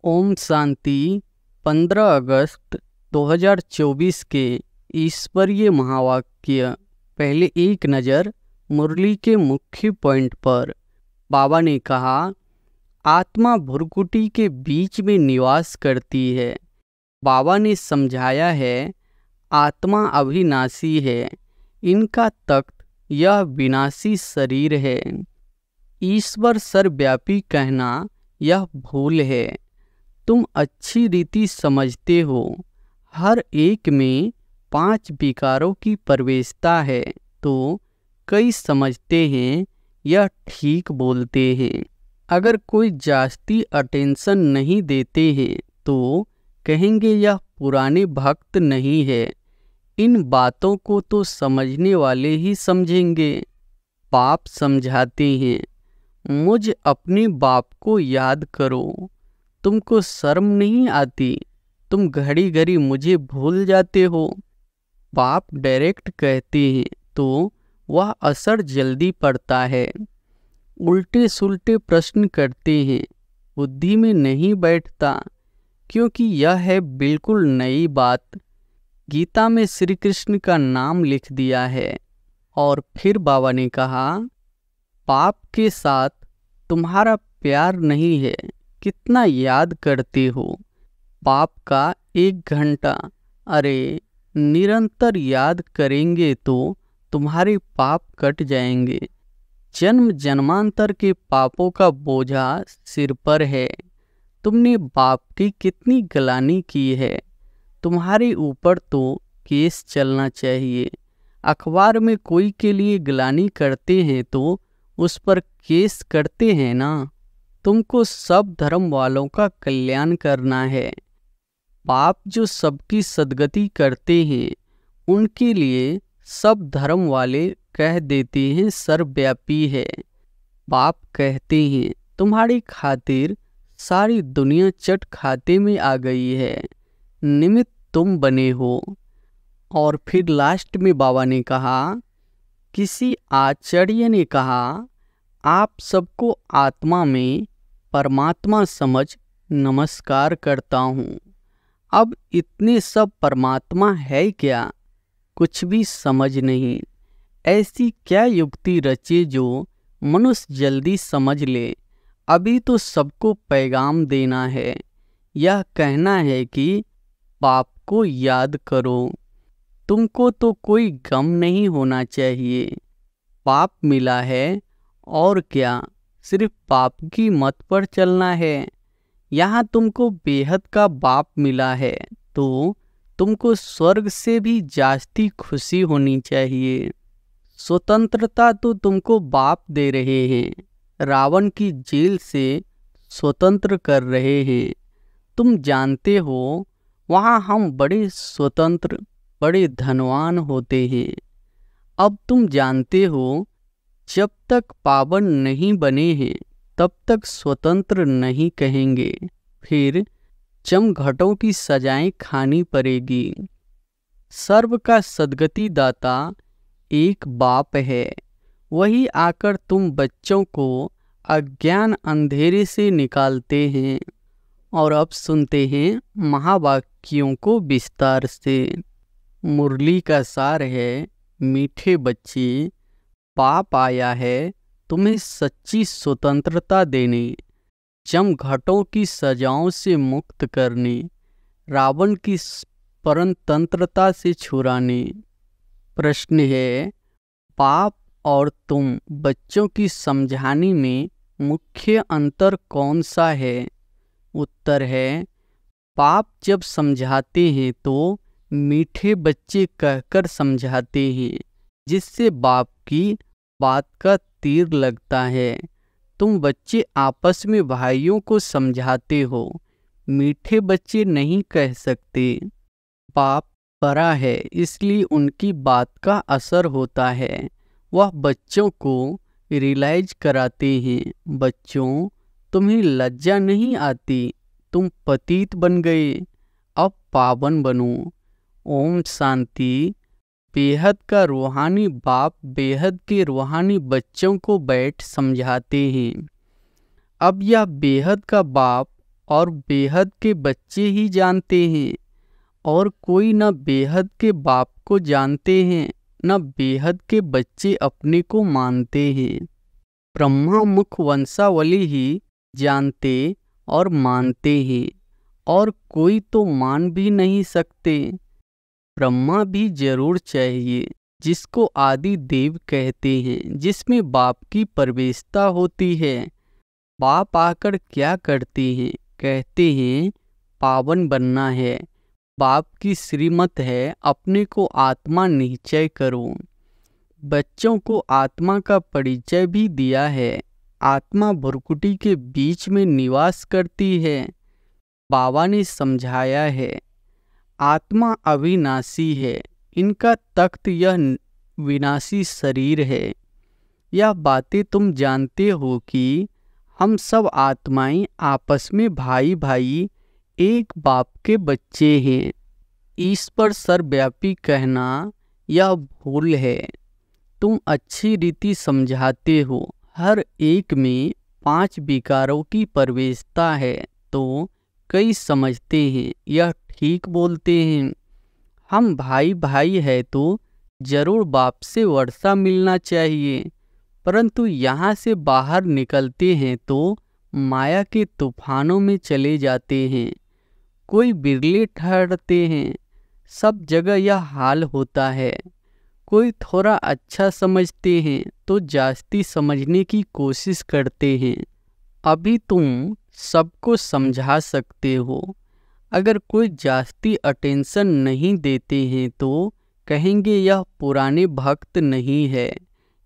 ओम शांति। 15 अगस्त 2024 के ईश्वरीय महावाक्य। पहले एक नज़र मुरली के मुख्य पॉइंट पर। बाबा ने कहा, आत्मा भ्रुकुटी के बीच में निवास करती है। बाबा ने समझाया है, आत्मा अविनाशी है, इनका तख्त यह विनाशी शरीर है। ईश्वर सर्वव्यापी कहना यह भूल है। तुम अच्छी रीति समझते हो, हर एक में 5 विकारों की प्रवेशता है, तो कई समझते हैं यह ठीक बोलते हैं। अगर कोई जास्ती अटेंशन नहीं देते हैं तो कहेंगे यह पुराने भक्त नहीं है। इन बातों को तो समझने वाले ही समझेंगे। बाप समझाते हैं, मुझ अपने बाप को याद करो। तुमको शर्म नहीं आती? तुम घड़ी घड़ी मुझे भूल जाते हो। बाप डायरेक्ट कहते हैं तो वह असर जल्दी पड़ता है। उल्टे सुल्टे प्रश्न करते हैं, बुद्धि में नहीं बैठता, क्योंकि यह है बिल्कुल नई बात। गीता में श्री कृष्ण का नाम लिख दिया है। और फिर बाबा ने कहा, पाप के साथ तुम्हारा प्यार नहीं है, कितना याद करते हो। पाप का 1 घंटा, अरे निरंतर याद करेंगे तो तुम्हारे पाप कट जाएंगे। जन्म जन्मांतर के पापों का बोझा सिर पर है। तुमने बाप की कितनी गलानी की है। तुम्हारे ऊपर तो केस चलना चाहिए। अखबार में कोई के लिए गलानी करते हैं तो उस पर केस करते हैं ना। तुमको सब धर्म वालों का कल्याण करना है। पाप जो सबकी सद्गति करते हैं, उनके लिए सब धर्म वाले कह देते हैं सर्वव्यापी है। बाप कहते हैं, तुम्हारी खातिर सारी दुनिया चट खाते में आ गई है, निमित्त तुम बने हो। और फिर लास्ट में बाबा ने कहा, किसी आचार्य ने कहा, आप सबको आत्मा में परमात्मा समझ नमस्कार करता हूँ। अब इतने सब परमात्मा है क्या? कुछ भी समझ नहीं। ऐसी क्या युक्ति रचे जो मनुष्य जल्दी समझ ले। अभी तो सबको पैगाम देना है, यह कहना है कि पाप को याद करो। तुमको तो कोई गम नहीं होना चाहिए। पाप मिला है और क्या, सिर्फ पाप की मत पर चलना है। यहाँ तुमको बेहद का बाप मिला है तो तुमको स्वर्ग से भी जास्ती खुशी होनी चाहिए। स्वतंत्रता तो तुमको बाप दे रहे हैं, रावण की जेल से स्वतंत्र कर रहे हैं। तुम जानते हो वहाँ हम बड़े स्वतंत्र, बड़े धनवान होते हैं। अब तुम जानते हो, जब तक पावन नहीं बने हैं तब तक स्वतंत्र नहीं कहेंगे। फिर चमघटों की सजाएं खानी पड़ेगी। सर्व का सद्गति दाता एक बाप है। वही आकर तुम बच्चों को अज्ञान अंधेरे से निकालते हैं। और अब सुनते हैं महावाक्यों को विस्तार से। मुरली का सार है, मीठे बच्चे, पाप आया है तुम्हें सच्ची स्वतंत्रता देने, चमघटों की सजाओं से मुक्त करने, रावण की परतंत्रता से छुड़ाने। प्रश्न है, पाप और तुम बच्चों की समझाने में मुख्य अंतर कौन सा है? उत्तर है, पाप जब समझाते हैं तो मीठे बच्चे कहकर समझाते हैं, जिससे बाप की बात का तीर लगता है। तुम बच्चे आपस में भाइयों को समझाते हो, मीठे बच्चे नहीं कह सकते। बाप बड़ा है, इसलिए उनकी बात का असर होता है। वह बच्चों को रियलाइज कराते हैं, बच्चों तुम्हें लज्जा नहीं आती, तुम पतित बन गए, अब पावन बनो। ओम शांति। बेहद का रूहानी बाप बेहद के रूहानी बच्चों को बैठ समझाते हैं। अब यह बेहद का बाप और बेहद के बच्चे ही जानते हैं, और कोई न बेहद के बाप को जानते हैं न बेहद के बच्चे अपने को मानते हैं। ब्रह्मा मुख वंशावली ही जानते और मानते हैं, और कोई तो मान भी नहीं सकते। ब्रह्मा भी जरूर चाहिए, जिसको आदि देव कहते हैं, जिसमें बाप की प्रवेशता होती है। बाप आकर क्या करते हैं? कहते हैं पावन बनना है। बाप की श्रीमत है, अपने को आत्मा निश्चय करो। बच्चों को आत्मा का परिचय भी दिया है। आत्मा भ्रुकुटी के बीच में निवास करती है। बाबा ने समझाया है आत्मा अविनाशी है, इनका तख्त यह विनाशी शरीर है। यह बातें तुम जानते हो कि हम सब आत्माएं आपस में भाई भाई एक बाप के बच्चे हैं। ईश्वर सर्वव्यापी कहना यह भूल है। तुम अच्छी रीति समझाते हो, हर एक में 5 विकारों की प्रवेशता है, तो कई समझते हैं यह ठीक बोलते हैं। हम भाई भाई है तो जरूर बाप से वर्षा मिलना चाहिए, परंतु यहाँ से बाहर निकलते हैं तो माया के तूफानों में चले जाते हैं। कोई बिरले ठहरते हैं, सब जगह यह हाल होता है। कोई थोड़ा अच्छा समझते हैं तो जास्ती समझने की कोशिश करते हैं। अभी तुम सबको समझा सकते हो। अगर कोई जास्ती अटेंशन नहीं देते हैं तो कहेंगे यह पुराने भक्त नहीं है।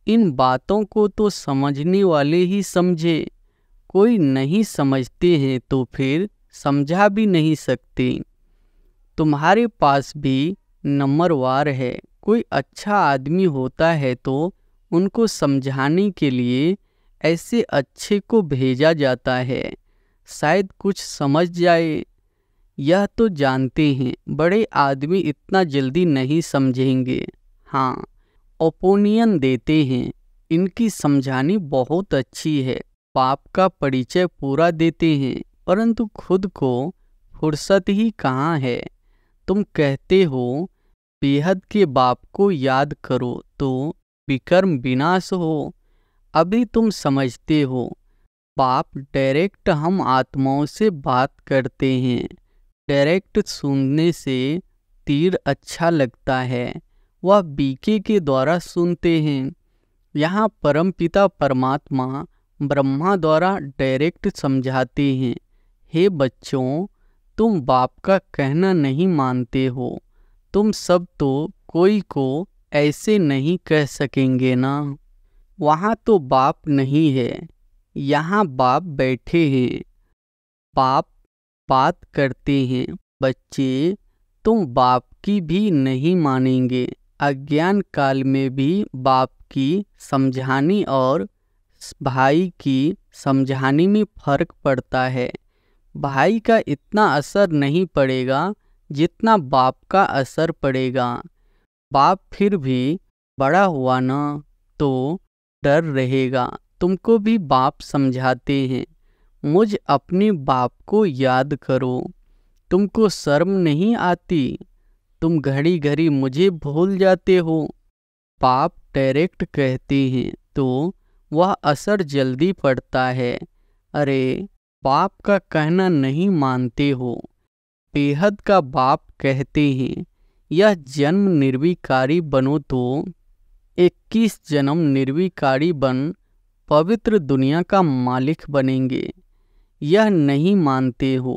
इन बातों को तो समझने वाले ही समझे। कोई नहीं समझते हैं तो फिर समझा भी नहीं सकते। तुम्हारे पास भी नंबरवार है। कोई अच्छा आदमी होता है तो उनको समझाने के लिए ऐसे अच्छे को भेजा जाता है, शायद कुछ समझ जाए। यह तो जानते हैं बड़े आदमी इतना जल्दी नहीं समझेंगे। हाँ, ओपिनियन देते हैं, इनकी समझानी बहुत अच्छी है। बाप का परिचय पूरा देते हैं, परंतु खुद को फुर्सत ही कहाँ है। तुम कहते हो बेहद के बाप को याद करो तो विकर्म विनाश हो। अभी तुम समझते हो बाप डायरेक्ट हम आत्माओं से बात करते हैं। डायरेक्ट सुनने से तीर अच्छा लगता है, वह बीके के द्वारा सुनते हैं। यहाँ परमपिता परमात्मा ब्रह्मा द्वारा डायरेक्ट समझाते हैं। हे बच्चों, तुम बाप का कहना नहीं मानते हो। तुम सब तो कोई को ऐसे नहीं कह सकेंगे ना। वहाँ तो बाप नहीं है, यहाँ बाप बैठे हैं। बाप बात करते हैं। बच्चे, तुम बाप की भी नहीं मानेंगे। अज्ञान काल में भी बाप की समझानी और भाई की समझानी में फर्क पड़ता है। भाई का इतना असर नहीं पड़ेगा जितना बाप का असर पड़ेगा। बाप फिर भी बड़ा हुआ ना तो डर रहेगा। तुमको भी बाप समझाते हैं, मुझ अपने बाप को याद करो। तुमको शर्म नहीं आती? तुम घड़ी घड़ी मुझे भूल जाते हो। बाप डायरेक्ट कहते हैं तो वह असर जल्दी पड़ता है। अरे, बाप का कहना नहीं मानते हो। बेहद का बाप कहते हैं यह जन्म निर्विकारी बनो तो 21 जन्म निर्विकारी बन पवित्र दुनिया का मालिक बनेंगे। यह नहीं मानते हो।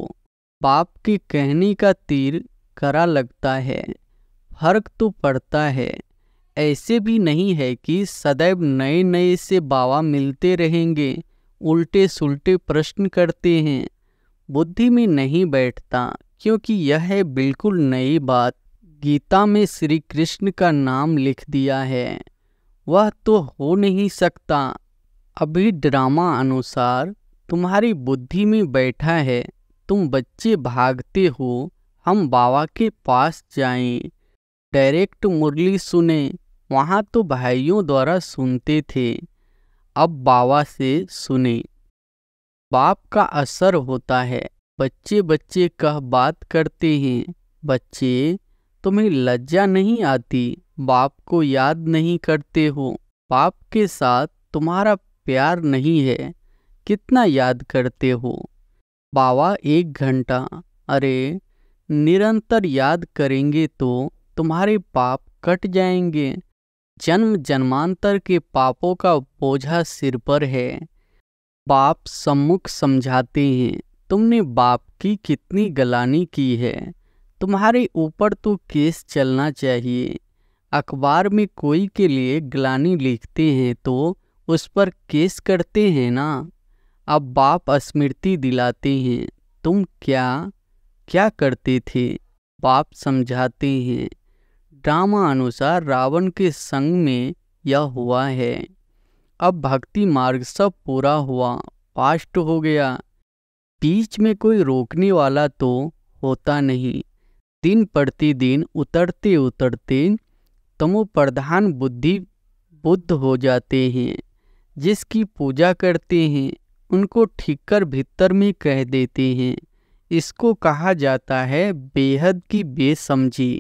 बाप के कहने का तीर कड़ा लगता है। फर्क तो पड़ता है। ऐसे भी नहीं है कि सदैव नए नए से बाबा मिलते रहेंगे। उल्टे सुल्टे प्रश्न करते हैं, बुद्धि में नहीं बैठता, क्योंकि यह है बिल्कुल नई बात। गीता में श्री कृष्ण का नाम लिख दिया है, वह तो हो नहीं सकता। अभी ड्रामा अनुसार तुम्हारी बुद्धि में बैठा है। तुम बच्चे भागते हो हम बाबा के पास जाएं, डायरेक्ट मुरली सुने। वहाँ तो भाइयों द्वारा सुनते थे, अब बाबा से सुने। बाप का असर होता है। बच्चे बच्चे कह बात करते हैं। बच्चे, तुम्हें लज्जा नहीं आती? बाप को याद नहीं करते हो? बाप के साथ तुम्हारा प्यार नहीं है, कितना याद करते हो? बाबा, 1 घंटा। अरे, निरंतर याद करेंगे तो तुम्हारे पाप कट जाएंगे। जन्म जन्मांतर के पापों का बोझा सिर पर है। बाप सम्मुख समझाते हैं, तुमने बाप की कितनी गलानी की है। तुम्हारे ऊपर तो केस चलना चाहिए। अखबार में कोई के लिए गलानी लिखते हैं तो उस पर केस करते हैं ना। अब बाप स्मृति दिलाते हैं, तुम क्या क्या करते थे। बाप समझाते हैं, ड्रामा अनुसार रावण के संग में यह हुआ है। अब भक्ति मार्ग सब पूरा हुआ, फास्ट हो गया। बीच में कोई रोकने वाला तो होता नहीं। दिन प्रतिदिन उतरते उतरते तमो प्रधान बुद्ध हो जाते हैं। जिसकी पूजा करते हैं उनको ठीक कर भीतर में कह देते हैं। इसको कहा जाता है बेहद की बेसमझी।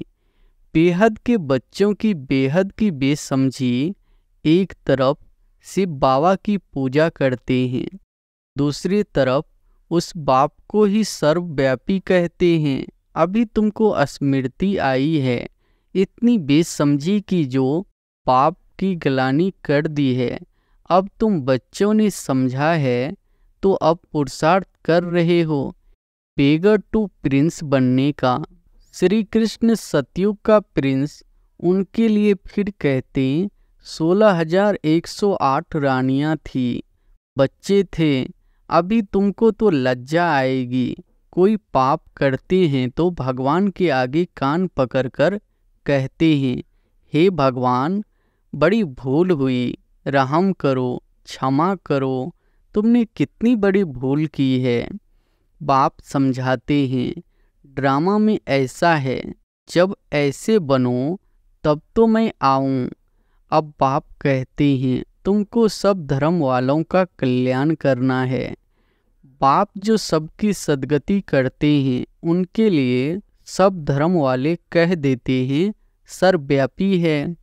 बेहद के बच्चों की बेहद की बेसमझी एक तरफ शिव बाबा की पूजा करते हैं, दूसरी तरफ उस बाप को ही सर्वव्यापी कहते हैं। अभी तुमको स्मृति आई है इतनी बेसमझी की जो बाप की गलानी कर दी है। अब तुम बच्चों ने समझा है तो अब पुरुषार्थ कर रहे हो बेगर टू प्रिंस बनने का। श्री कृष्ण सतयुग का प्रिंस उनके लिए फिर कहते 16,108 रानियां थी, बच्चे थे। अभी तुमको तो लज्जा आएगी। कोई पाप करते हैं तो भगवान के आगे कान पकड़कर कहते हैं, हे भगवान, बड़ी भूल हुई, रहम करो, क्षमा करो। तुमने कितनी बड़ी भूल की है। बाप समझाते हैं, ड्रामा में ऐसा है, जब ऐसे बनो तब तो मैं आऊं। अब बाप कहते हैं, तुमको सब धर्म वालों का कल्याण करना है। बाप जो सबकी सद्गति करते हैं उनके लिए सब धर्म वाले कह देते हैं सर्वव्यापी है।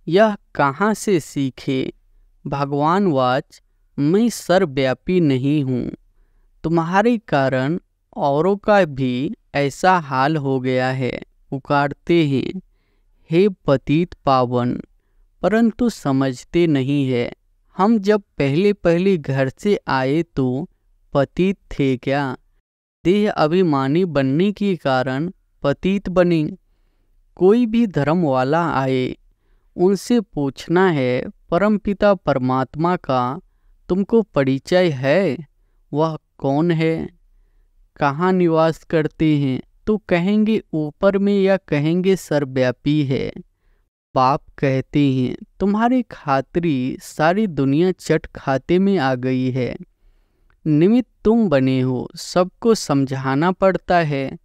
यह कहाँ से सीखे? भगवान वाच, मैं सर्वव्यापी नहीं हूँ। तुम्हारे कारण औरों का भी ऐसा हाल हो गया है। पुकारते हैं, हे पतित पावन, परंतु समझते नहीं है। हम जब पहले पहले घर से आए तो पतित थे क्या? देह अभिमानी बनने के कारण पतित बने। कोई भी धर्म वाला आए, उनसे पूछना है परमपिता परमात्मा का तुमको परिचय है? वह कौन है? कहाँ निवास करते हैं? तो कहेंगे ऊपर में या कहेंगे सर्वव्यापी है। बाप कहते हैं, तुम्हारी खातरी सारी दुनिया चट खाते में आ गई है। निमित्त तुम बने हो, सबको समझाना पड़ता है।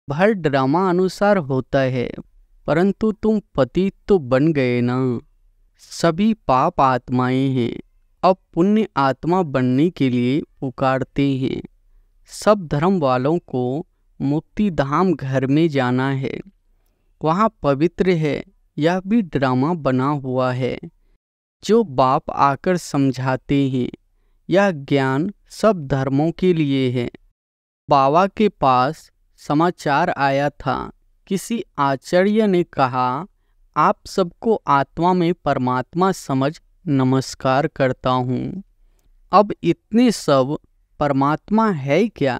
भर ड्रामा अनुसार होता है, परंतु तुम पतित तो बन गए ना। सभी पाप आत्माएं हैं, अब पुण्य आत्मा बनने के लिए पुकारते हैं। सब धर्म वालों को मुक्ति धाम घर में जाना है, वहाँ पवित्र है। यह भी ड्रामा बना हुआ है जो बाप आकर समझाते हैं। यह ज्ञान सब धर्मों के लिए है। बाबा के पास समाचार आया था, किसी आचार्य ने कहा, आप सबको आत्मा में परमात्मा समझ नमस्कार करता हूँ। अब इतने सब परमात्मा है क्या?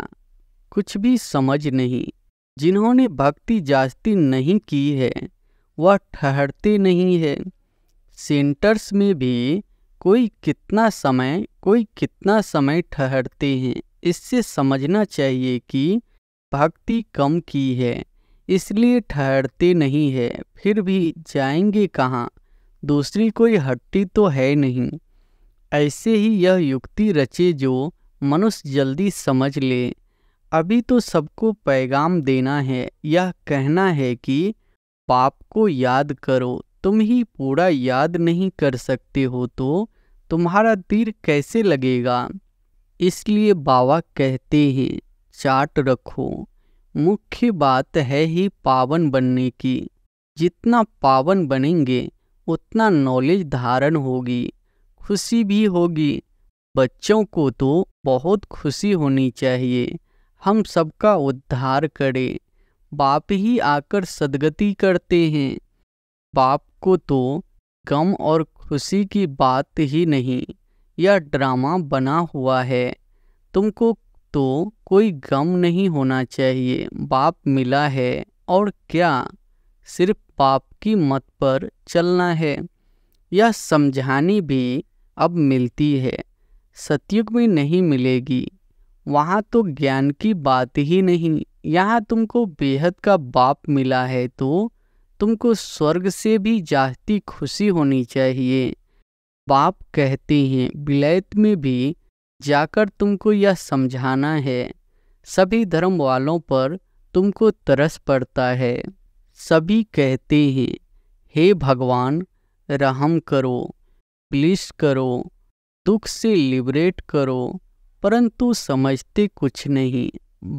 कुछ भी समझ नहीं। जिन्होंने भक्ति जास्ती नहीं की है वह ठहरते नहीं है। सेंटर्स में भी कोई कितना समय ठहरते हैं। इससे समझना चाहिए कि भक्ति कम की है, इसलिए ठहरते नहीं है। फिर भी जाएंगे कहाँ? दूसरी कोई हट्टी तो है नहीं। ऐसे ही यह युक्ति रचे जो मनुष्य जल्दी समझ ले। अभी तो सबको पैगाम देना है, यह कहना है कि पाप को याद करो। तुम ही पूरा याद नहीं कर सकते हो तो तुम्हारा तीर कैसे लगेगा? इसलिए बाबा कहते हैं, चार्ट रखो। मुख्य बात है ही पावन बनने की। जितना पावन बनेंगे उतना नॉलेज धारण होगी, खुशी भी होगी। बच्चों को तो बहुत खुशी होनी चाहिए, हम सबका उद्धार करे। बाप ही आकर सद्गति करते हैं। बाप को तो गम और खुशी की बात ही नहीं, यह ड्रामा बना हुआ है। तुमको तो कोई गम नहीं होना चाहिए, बाप मिला है और क्या, सिर्फ बाप की मत पर चलना है। यह समझानी भी अब मिलती है, सतयुग में नहीं मिलेगी। वहाँ तो ज्ञान की बात ही नहीं, यहाँ तुमको बेहद का बाप मिला है तो तुमको स्वर्ग से भी जास्ती खुशी होनी चाहिए। बाप कहते हैं विलायत में भी जाकर तुमको यह समझाना है। सभी धर्म वालों पर तुमको तरस पड़ता है। सभी कहते हैं हे भगवान रहम करो, ब्लिस करो, दुख से लिबरेट करो, परंतु समझते कुछ नहीं।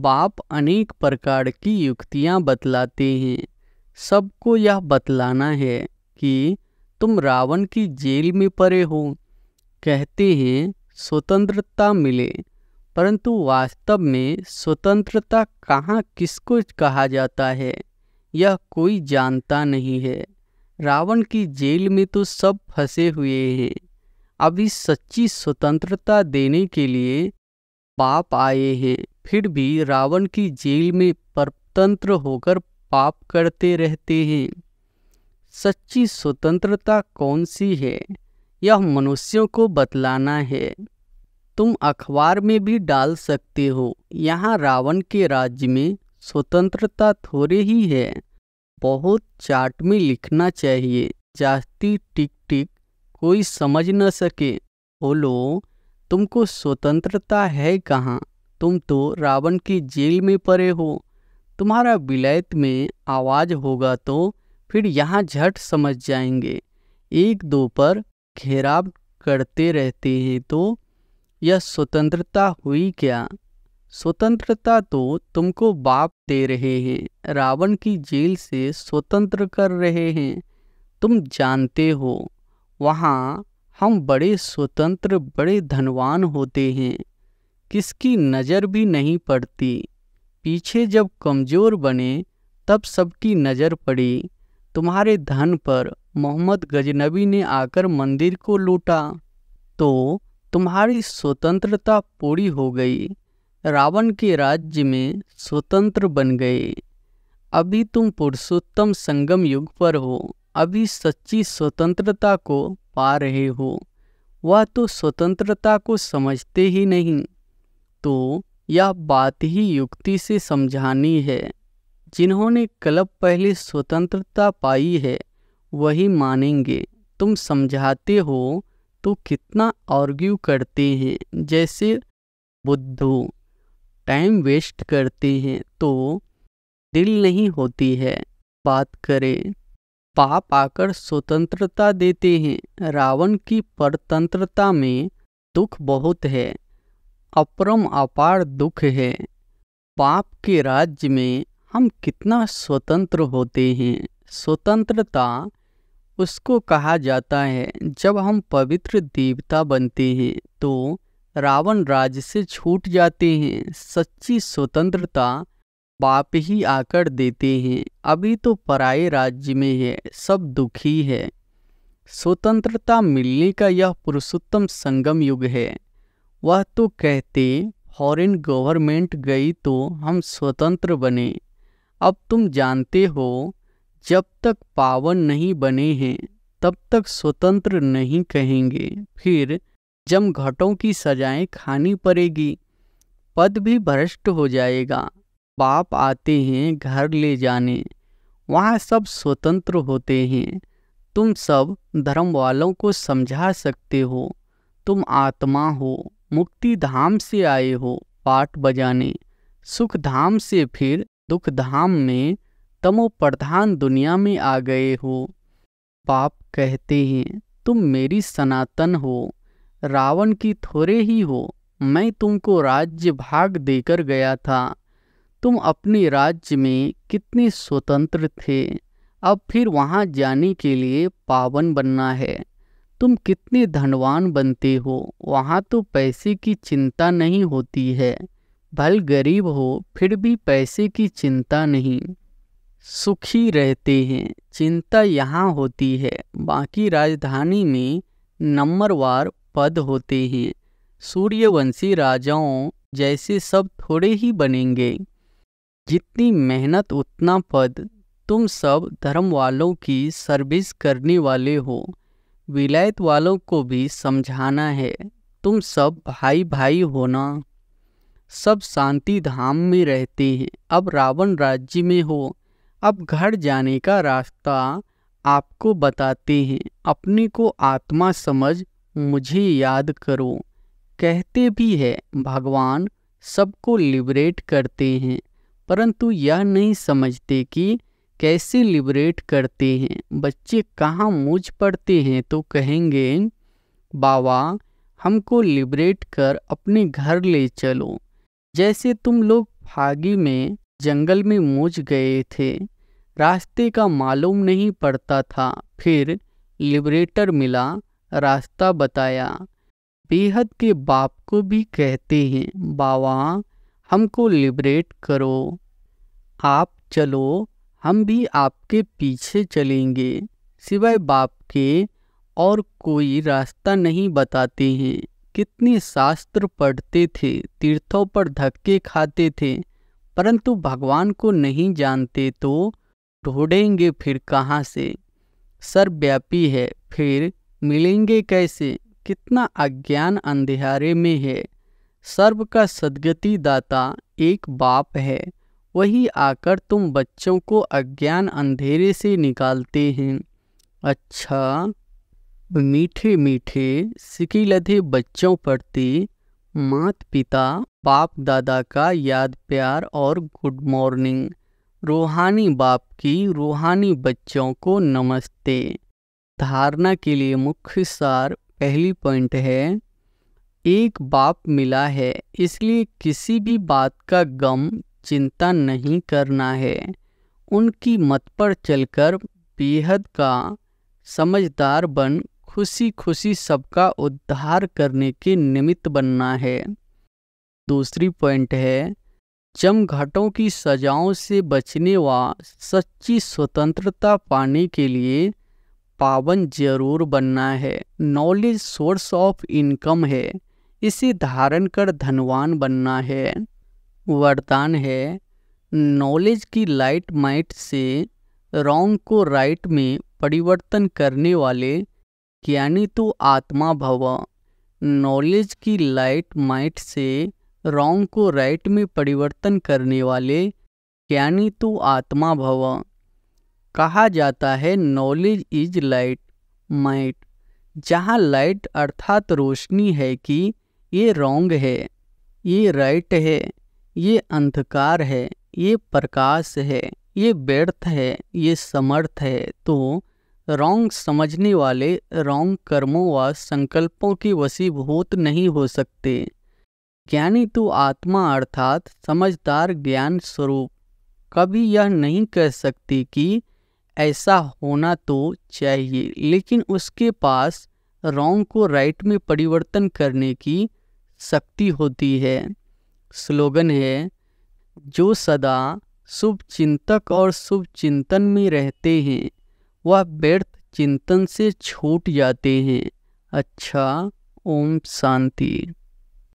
बाप अनेक प्रकार की युक्तियां बतलाते हैं। सबको यह बतलाना है कि तुम रावण की जेल में पड़े हो। कहते हैं स्वतंत्रता मिले, परंतु वास्तव में स्वतंत्रता कहाँ किसको कहा जाता है यह कोई जानता नहीं है। रावण की जेल में तो सब फंसे हुए हैं। अभी सच्ची स्वतंत्रता देने के लिए बाप आए हैं, फिर भी रावण की जेल में परतंत्र होकर पाप करते रहते हैं। सच्ची स्वतंत्रता कौन सी है यह मनुष्यों को बतलाना है। तुम अखबार में भी डाल सकते हो, यहाँ रावण के राज्य में स्वतंत्रता थोड़े ही है। बहुत चार्ट में लिखना चाहिए, जास्ती टिक टिक कोई समझ न सके। बोलो तुमको स्वतंत्रता है कहाँ, तुम तो रावण की जेल में पड़े हो। तुम्हारा विलायत में आवाज होगा तो फिर यहाँ झट समझ जाएंगे। एक दो पर घेराव करते रहते हैं तो यह स्वतंत्रता हुई क्या। स्वतंत्रता तो तुमको बाप दे रहे हैं, रावण की जेल से स्वतंत्र कर रहे हैं। तुम जानते हो वहाँ हम बड़े स्वतंत्र, बड़े धनवान होते हैं, किसकी नज़र भी नहीं पड़ती। पीछे जब कमज़ोर बने तब सबकी नज़र पड़ी तुम्हारे धन पर। मोहम्मद गजनबी ने आकर मंदिर को लूटा तो तुम्हारी स्वतंत्रता पूरी हो गई, रावण के राज्य में स्वतंत्र बन गए। अभी तुम पुरुषोत्तम संगम युग पर हो, अभी सच्ची स्वतंत्रता को पा रहे हो। वह तो स्वतंत्रता को समझते ही नहीं, तो यह बात ही युक्ति से समझानी है। जिन्होंने कल्प पहले स्वतंत्रता पाई है वही मानेंगे। तुम समझाते हो तो कितना आर्ग्यू करते हैं, जैसे बुद्धू टाइम वेस्ट करते हैं तो दिल नहीं होती है बात करे। बाप आकर स्वतंत्रता देते हैं। रावण की परतंत्रता में दुख बहुत है, अपरम अपार दुख है। बाप के राज्य में हम कितना स्वतंत्र होते हैं। स्वतंत्रता उसको कहा जाता है जब हम पवित्र देवता बनते हैं तो रावण राज्य से छूट जाते हैं। सच्ची स्वतंत्रता बाप ही आकर देते हैं। अभी तो पराये राज्य में है, सब दुखी है। स्वतंत्रता मिलने का यह पुरुषोत्तम संगम युग है। वह तो कहते फॉरेन गवर्नमेंट गई तो हम स्वतंत्र बने। अब तुम जानते हो जब तक पावन नहीं बने हैं तब तक स्वतंत्र नहीं कहेंगे। फिर जम घटों की सजाएं खानी पड़ेगी, पद भी भ्रष्ट हो जाएगा। बाप आते हैं घर ले जाने, वहाँ सब स्वतंत्र होते हैं। तुम सब धर्म वालों को समझा सकते हो। तुम आत्मा हो, मुक्ति धाम से आए हो पाठ बजाने, सुख धाम से फिर दुख धाम में तमो प्रधान दुनिया में आ गए हो। बाप कहते हैं तुम मेरी सनातन हो, रावण की थोड़े ही हो। मैं तुमको राज्य भाग देकर गया था। तुम अपने राज्य में कितने स्वतंत्र थे, अब फिर वहाँ जाने के लिए पावन बनना है। तुम कितने धनवान बनते हो, वहाँ तो पैसे की चिंता नहीं होती है। भले गरीब हो फिर भी पैसे की चिंता नहीं, सुखी रहते हैं। चिंता यहाँ होती है। बाकी राजधानी में नंबरवार पद होते हैं। सूर्यवंशी राजाओं जैसे सब थोड़े ही बनेंगे। जितनी मेहनत उतना पद। तुम सब धर्म वालों की सर्विस करने वाले हो। विलायत वालों को भी समझाना है। तुम सब भाई भाई होना। सब शांति धाम में रहते हैं। अब रावण राज्य में हो। अब घर जाने का रास्ता आपको बताते हैं। अपने को आत्मा समझ मुझे याद करो। कहते भी है भगवान सबको लिबरेट करते हैं, परंतु यह नहीं समझते कि कैसे लिबरेट करते हैं। बच्चे कहाँ मूंछ पड़ते हैं तो कहेंगे बाबा हमको लिबरेट कर अपने घर ले चलो। जैसे तुम लोग फागी में जंगल में मूंछ गए थे, रास्ते का मालूम नहीं पड़ता था, फिर लिबरेटर मिला, रास्ता बताया। बेहद के बाप को भी कहते हैं बाबा हमको लिबरेट करो, आप चलो, हम भी आपके पीछे चलेंगे। सिवाय बाप के और कोई रास्ता नहीं बताते हैं। कितने शास्त्र पढ़ते थे, तीर्थों पर धक्के खाते थे, परंतु भगवान को नहीं जानते तो ढूंढेंगे फिर कहाँ से। सर्वव्यापी है, फिर मिलेंगे कैसे। कितना अज्ञान अंधेरे में है। सर्व का सद्गति दाता एक बाप है, वही आकर तुम बच्चों को अज्ञान अंधेरे से निकालते हैं। अच्छा, मीठे मीठे सिकिलधे बच्चों प्रति माता पिता बाप दादा का याद प्यार और गुड मॉर्निंग। रूहानी बाप की रूहानी बच्चों को नमस्ते। धारणा के लिए मुख्य सार पहली पॉइंट है, एक बाप मिला है, इसलिए किसी भी बात का गम चिंता नहीं करना है। उनकी मत पर चलकर बेहद का समझदार बन खुशी खुशी सबका उद्धार करने के निमित्त बनना है। दूसरी पॉइंट है, जमघटों की सजाओं से बचने व सच्ची स्वतंत्रता पाने के लिए पावन जरूर बनना है। नॉलेज सोर्स ऑफ इनकम है, इसे धारण कर धनवान बनना है। वरदान है, नॉलेज की लाइट माइट से रॉन्ग को राइट में परिवर्तन करने वाले ज्ञानी तो आत्मा भव। नॉलेज की लाइट माइट से रॉन्ग को राइट में परिवर्तन करने वाले ज्ञानी तो आत्मा भव। कहा जाता है नॉलेज इज लाइट माइट। जहाँ लाइट अर्थात रोशनी है कि ये रॉन्ग है, ये राइट है, ये अंधकार है, ये प्रकाश है, ये व्यर्थ है, ये समर्थ है, तो रॉन्ग समझने वाले रॉन्ग कर्मों व संकल्पों की वशीभूत नहीं हो सकते। ज्ञानी तो आत्मा अर्थात समझदार ज्ञान स्वरूप कभी यह नहीं कह सकती कि ऐसा होना तो चाहिए, लेकिन उसके पास रॉन्ग को राइट में परिवर्तन करने की शक्ति होती है। स्लोगन है, जो सदा शुभ चिंतक और शुभ चिंतन में रहते हैं वह व्यर्थ चिंतन से छूट जाते हैं। अच्छा, ओम शांति।